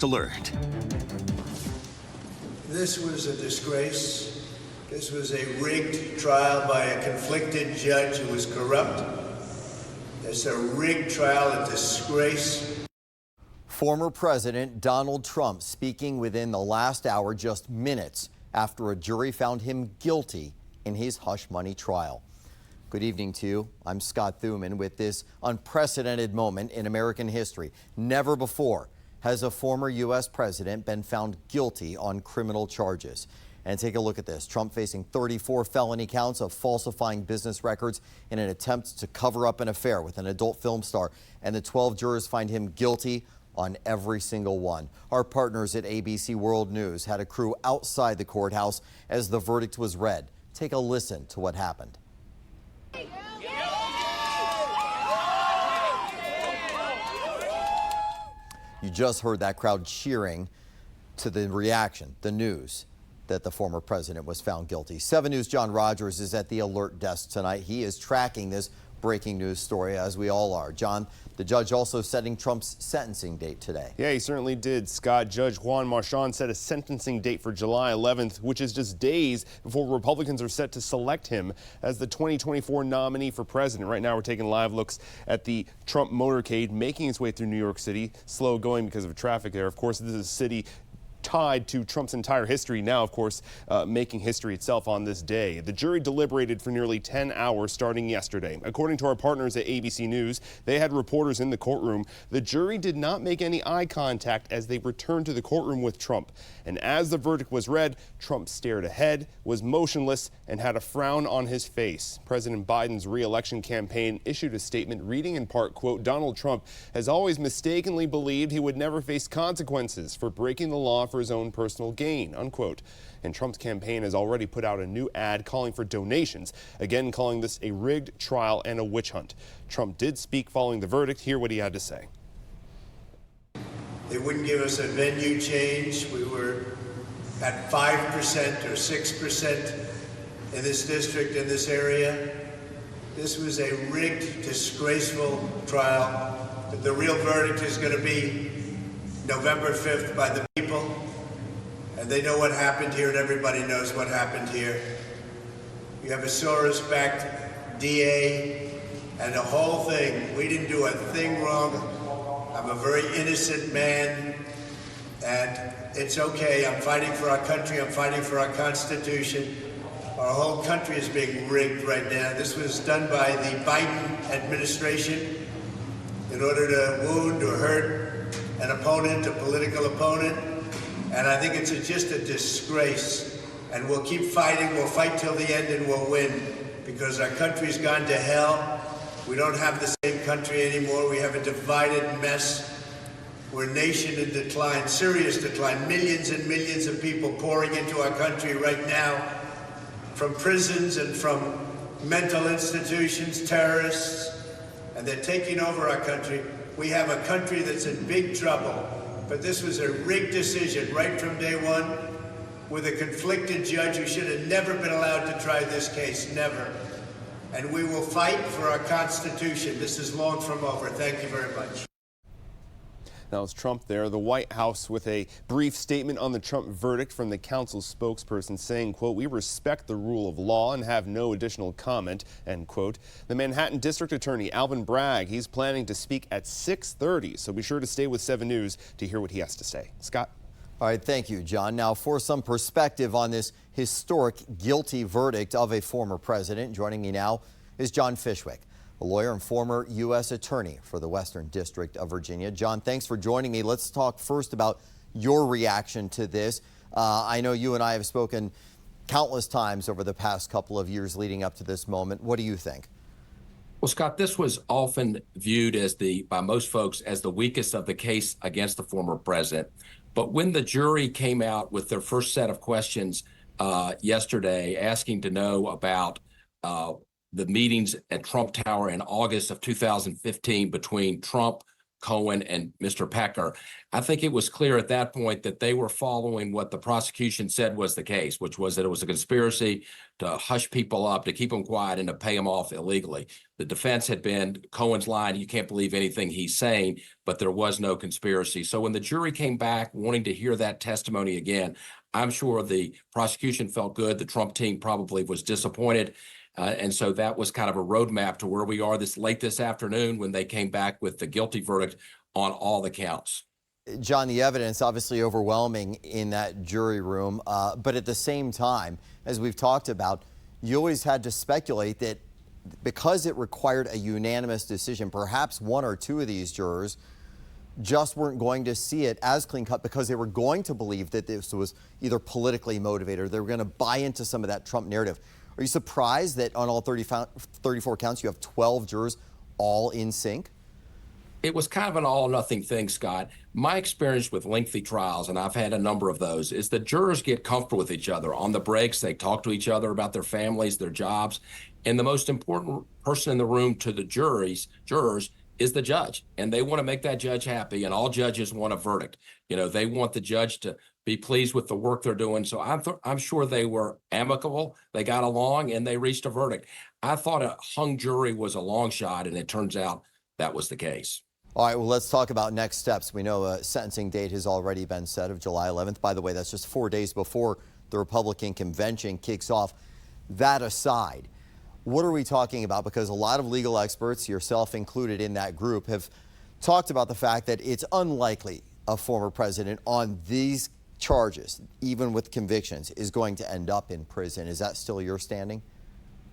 Alert. This was a disgrace. This was a rigged trial by a conflicted judge who was corrupt. It's a rigged trial, a disgrace. Former President Donald Trump speaking within the last hour, just minutes after a jury found him guilty in his hush money trial. Good evening to you. I'm Scott Thuman with this unprecedented moment in American history. Never before has a former U.S. president been found guilty on criminal charges. And take a look at this. Trump facing 34 felony counts of falsifying business records in an attempt to cover up an affair with an adult film star. And the 12 jurors find him guilty on every single one. Our partners at ABC World News had a crew outside the courthouse as the verdict was read. Take a listen to what happened. You just heard that crowd cheering to the reaction, the news that the former president was found guilty. 7 News' John Rogers is at the alert desk tonight. He is tracking this breaking news story, as we all are. John, the judge also setting Trump's sentencing date today. Yeah, he certainly did, Scott. Judge Juan Marchand set a sentencing date for July 11th, which is just days before Republicans are set to select him as the 2024 nominee for president. Right now, we're taking live looks at the Trump motorcade making its way through New York City. Slow going because of traffic there. Of course, this is a city tied to Trump's entire history now, of course, making history itself on this day. The jury deliberated for nearly 10 hours starting yesterday. According to our partners at ABC News, they had reporters in the courtroom. The jury did not make any eye contact as they returned to the courtroom with Trump. And as the verdict was read, Trump stared ahead, was motionless, and had a frown on his face. President Biden's re-election campaign issued a statement reading in part, quote, "Donald Trump has always mistakenly believed he would never face consequences for breaking the law for his own personal gain," unquote. And Trump's campaign has already put out a new ad calling for donations, again calling this a rigged trial and a witch hunt. Trump did speak following the verdict. Hear what he had to say. They wouldn't give us a venue change. We were at 5% or 6% in this district, in this area. This was a rigged, disgraceful trial. But the real verdict is going to be November 5th by the people. And they know what happened here, and everybody knows what happened here. You have a Soros-backed DA and the whole thing. We didn't do a thing wrong. I'm a very innocent man, and it's okay. I'm fighting for our country. I'm fighting for our Constitution. Our whole country is being rigged right now. This was done by the Biden administration in order to wound or hurt an opponent, a political opponent. And I think it's just a disgrace. And we'll keep fighting. We'll fight till the end, and we'll win, because our country's gone to hell. We don't have the same country anymore. We have a divided mess. We're a nation in decline, serious decline. Millions and millions of people pouring into our country right now from prisons and from mental institutions, terrorists, and they're taking over our country. We have a country that's in big trouble. But this was a rigged decision right from day one with a conflicted judge who should have never been allowed to try this case, never. And we will fight for our Constitution. This is long from over. Thank you very much. That was Trump there, the White House with a brief statement on the Trump verdict from the counsel's spokesperson saying, quote, "We respect the rule of law and have no additional comment," end quote. The Manhattan District Attorney, Alvin Bragg, he's planning to speak at 6:30, so be sure to stay with 7 News to hear what he has to say. Scott? All right, thank you, John. Now, for some perspective on this historic guilty verdict of a former president, joining me now is John Fishwick, a lawyer and former U.S. attorney for the Western District of Virginia. John, thanks for joining me. Let's talk first about your reaction to this. I know you and I have spoken countless times over the past couple of years leading up to this moment. What do you think? Well, Scott, this was often viewed as by most folks as the weakest of the case against the former president. But when the jury came out with their first set of questions yesterday, asking to know about the meetings at Trump Tower in August of 2015 between Trump, Cohen and Mr. Pecker. I think it was clear at that point that they were following what the prosecution said was the case, which was that it was a conspiracy to hush people up, to keep them quiet, and to pay them off illegally. The defense had been Cohen's line, you can't believe anything he's saying, but there was no conspiracy. So when the jury came back wanting to hear that testimony again, I'm sure the prosecution felt good. The Trump team probably was disappointed. And so that was kind of a roadmap to where we are this afternoon when they came back with the guilty verdict on all the counts. John, the evidence obviously overwhelming in that jury room, but at the same time, as we've talked about, you always had to speculate that because it required a unanimous decision, perhaps one or two of these jurors just weren't going to see it as clean cut because they were going to believe that this was either politically motivated or they were going to buy into some of that Trump narrative. Are you surprised that on all 34 counts, you have 12 jurors all in sync? It was kind of an all or nothing thing, Scott. My experience with lengthy trials, and I've had a number of those, is the jurors get comfortable with each other. On the breaks, they talk to each other about their families, their jobs. And the most important person in the room to the jurors is the judge. And they want to make that judge happy. And all judges want a verdict. You know, they want the judge to be pleased with the work they're doing. So I'm sure they were amicable. They got along and they reached a verdict. I thought a hung jury was a long shot, and it turns out that was the case. All right, well, let's talk about next steps. We know a sentencing date has already been set of July 11th. By the way, that's just 4 days before the Republican convention kicks off. That aside, what are we talking about? Because a lot of legal experts, yourself included in that group, have talked about the fact that it's unlikely a former president on these charges, even with convictions, is going to end up in prison. Is that still your standing?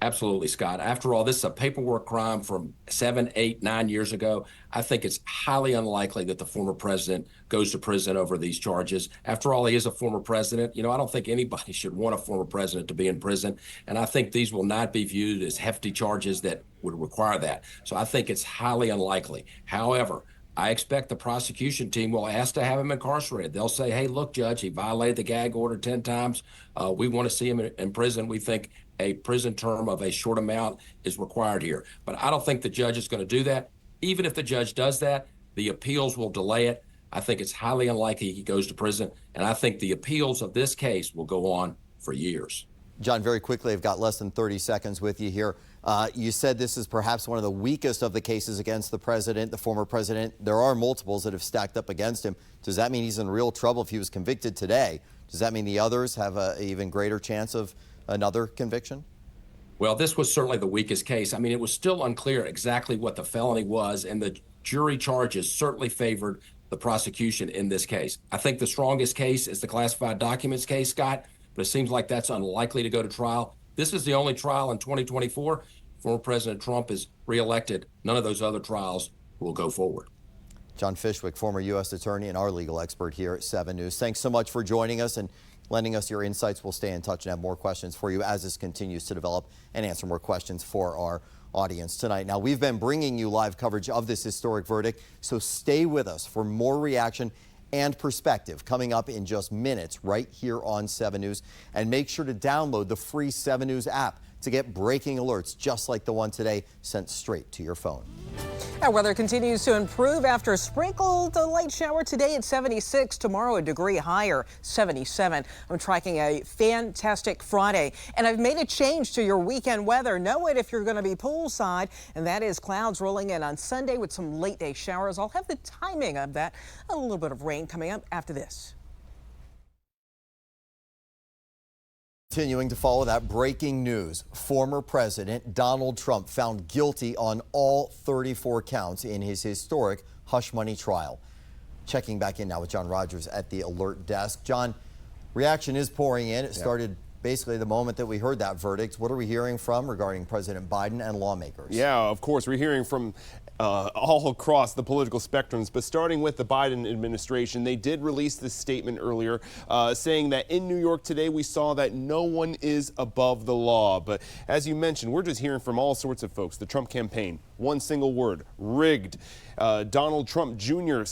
Absolutely, Scott. After all, this is a paperwork crime from 7, 8, 9 years ago. I think it's highly unlikely that the former president goes to prison over these charges. After all, he is a former president. You know, I don't think anybody should want a former president to be in prison. And I think these will not be viewed as hefty charges that would require that. So I think it's highly unlikely. However, I expect the prosecution team will ask to have him incarcerated. They'll say, hey, look, Judge, he violated the gag order 10 times. We want to see him in prison. We think a prison term of a short amount is required here. But I don't think the judge is going to do that. Even if the judge does that, the appeals will delay it. I think it's highly unlikely he goes to prison. And I think the appeals of this case will go on for years. John, very quickly, I've got less than 30 seconds with you here. You said this is perhaps one of the weakest of the cases against the president, the former president. There are multiples that have stacked up against him. Does that mean he's in real trouble if he was convicted today? Does that mean the others have an even greater chance of another conviction? Well, this was certainly the weakest case. I mean, it was still unclear exactly what the felony was, and the jury charges certainly favored the prosecution in this case. I think the strongest case is the classified documents case, Scott, but it seems like that's unlikely to go to trial. This is the only trial in 2024. Former President Trump is reelected. None of those other trials will go forward. John Fishwick, former U.S. attorney and our legal expert here at 7 News. Thanks so much for joining us and lending us your insights. We'll stay in touch and have more questions for you as this continues to develop and answer more questions for our audience tonight. Now, we've been bringing you live coverage of this historic verdict, so stay with us for more reaction and perspective coming up in just minutes right here on 7 News. And make sure to download the free 7 News app to get breaking alerts just like the one today sent straight to your phone. Our weather continues to improve after a sprinkled light shower today at 76. Tomorrow a degree higher, 77. I'm tracking a fantastic Friday, and I've made a change to your weekend weather. Know it if you're going to be poolside, and that is clouds rolling in on Sunday with some late day showers. I'll have the timing of that. A little bit of rain coming up after this. Continuing to follow that breaking news, former President Donald Trump found guilty on all 34 counts in his historic hush money trial. Checking back in now with John Rogers at the alert desk. John, reaction is pouring in. It started basically the moment that we heard that verdict. What are we hearing from regarding President Biden and lawmakers? Yeah, of course, we're hearing from all across the political spectrums, but starting with the Biden administration, they did release this statement earlier saying that in New York today we saw that no one is above the law. But as you mentioned, we're just hearing from all sorts of folks. The Trump campaign One single word: rigged. Donald Trump Jr.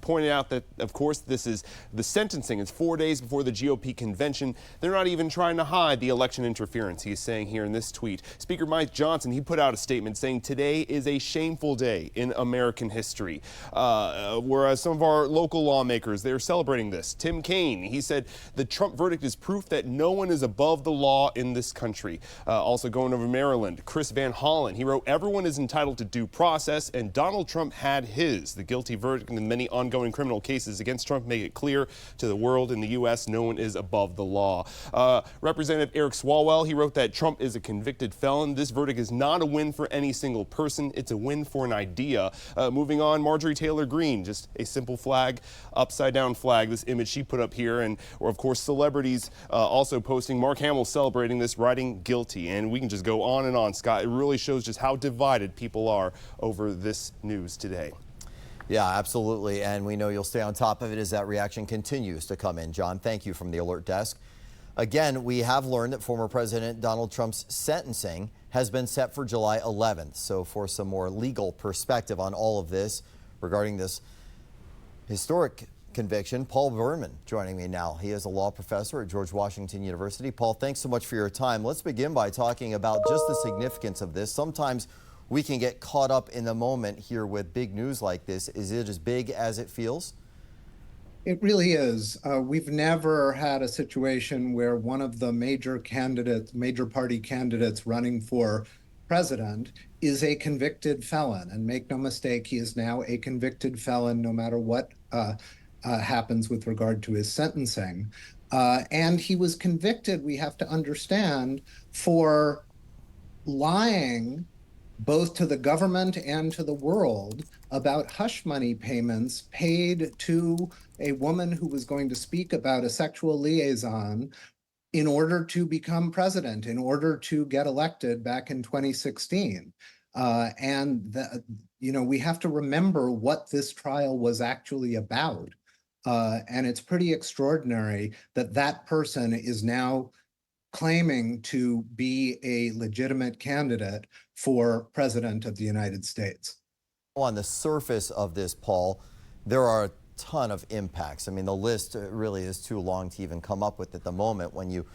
pointed out that, of course, this is the sentencing. It's 4 days before the GOP convention. They're not even trying to hide the election interference, he's saying here in this tweet. Speaker Mike Johnson, he put out a statement saying today is a shameful day in American history. Whereas some of our local lawmakers, they're celebrating this. Tim Kaine, he said the Trump verdict is proof that no one is above the law in this country. Also going over Maryland, Chris Van Hollen, he wrote, everyone is entitled to due process, and Donald Trump had his. The guilty verdict in the many ongoing criminal cases against Trump make it clear to the world in the U.S. no one is above the law. Representative Eric Swalwell, he wrote that Trump is a convicted felon. This verdict is not a win for any single person. It's a win for an idea. Moving on, Marjorie Taylor Greene, just a simple flag, upside down flag, this image she put up here. And, or of course, celebrities also posting. Mark Hamill celebrating this, writing guilty. And we can just go on and on, Scott. It really shows just how divided people are over this news today. Yeah, absolutely. And we know you'll stay on top of it as that reaction continues to come in. John, thank you from the Alert Desk. Again, we have learned that former President Donald Trump's sentencing has been set for July 11th. So for some more legal perspective on all of this regarding this historic conviction, Paul Berman joining me now. He is a law professor at George Washington University. Paul, thanks so much for your time. Let's begin by talking about just the significance of this. Sometimes we can get caught up in the moment here with big news like this. Is it as big as it feels? It really is. We've never had a situation where one of the major party candidates running for president is a convicted felon. And make no mistake, he is now a convicted felon no matter what happens with regard to his sentencing. And he was convicted, we have to understand, for lying both to the government and to the world about hush money payments paid to a woman who was going to speak about a sexual liaison in order to become president, in order to get elected back in 2016. We have to remember what this trial was actually about. And it's pretty extraordinary that that person is now claiming to be a legitimate candidate for president of the United States. On the surface of this, Paul, there are a ton of impacts. I mean, the list really is too long to even come up with at the moment when you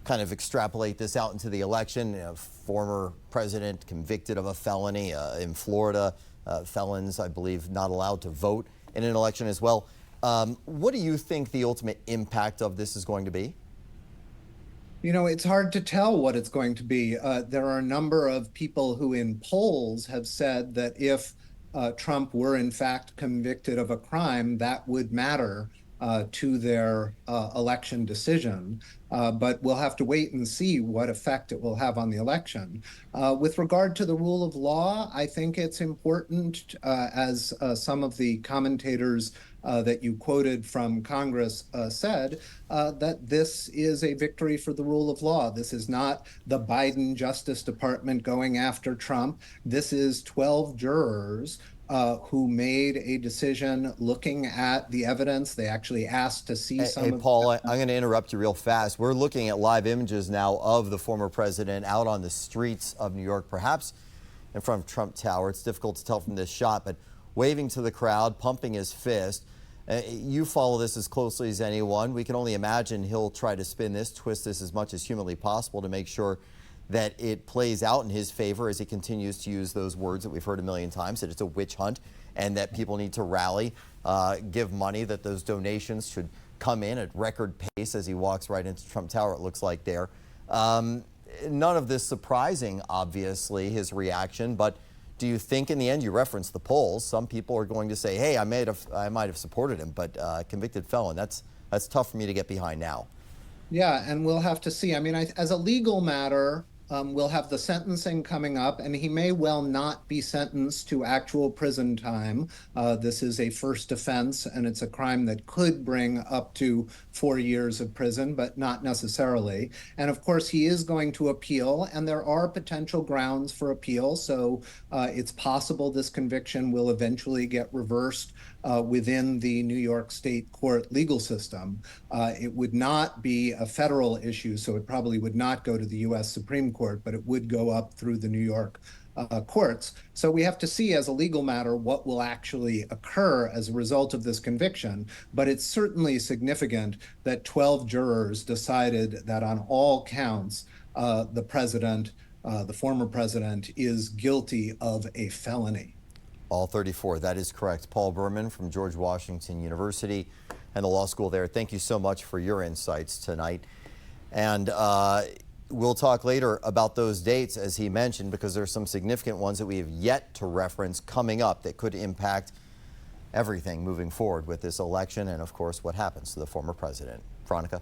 kind of extrapolate this out into the election. Former president convicted of a felony in Florida, felons, I believe, not allowed to vote in an election as well. What do you think the ultimate impact of this is going to be? You know, it's hard to tell what it's going to be. There are a number of people who in polls have said that if Trump were in fact convicted of a crime, that would matter to their election decision. But we'll have to wait and see what effect it will have on the election. With regard to the rule of law, I think it's important, as some of the commentators that you quoted from Congress said, that this is a victory for the rule of law. This is not the Biden Justice Department going after Trump. This is 12 jurors who made a decision looking at the evidence. They actually asked to see some of the Paul, I'm going to interrupt you real fast. We're looking at live images now of the former president out on the streets of New York, perhaps in front of Trump Tower. It's difficult to tell from this shot, but waving to the crowd, pumping his fist. You follow this as closely as anyone. We can only imagine he'll try to spin this, twist this as much as humanly possible to make sure that it plays out in his favor as he continues to use those words that we've heard a million times, that it's a witch hunt and that people need to rally, give money, that those donations should come in at record pace as he walks right into Trump Tower, it looks like there. None of this surprising, obviously, his reaction, but do you think in the end, you referenced the polls, some people are going to say, hey, I might have supported him, but convicted felon, that's tough for me to get behind now. Yeah, and we'll have to see. I mean, as a legal matter, we'll have the sentencing coming up, and he may well not be sentenced to actual prison time. This is a first offense, and it's a crime that could bring up to 4 years of prison, but not necessarily. And of course, he is going to appeal, and there are potential grounds for appeal. So it's possible this conviction will eventually get reversed within the New York State court legal system. It would not be a federal issue, so it probably would not go to the U.S. Supreme Court, but it would go up through the New York courts. So we have to see as a legal matter what will actually occur as a result of this conviction. But it's certainly significant that 12 jurors decided that on all counts, the president, the former president, is guilty of a felony. All 34, that is correct. Paul Berman from George Washington University and the law school there. Thank you so much for your insights tonight. And we'll talk later about those dates, as he mentioned, because there's some significant ones that we have yet to reference coming up that could impact everything moving forward with this election and, of course, what happens to the former president. Veronica?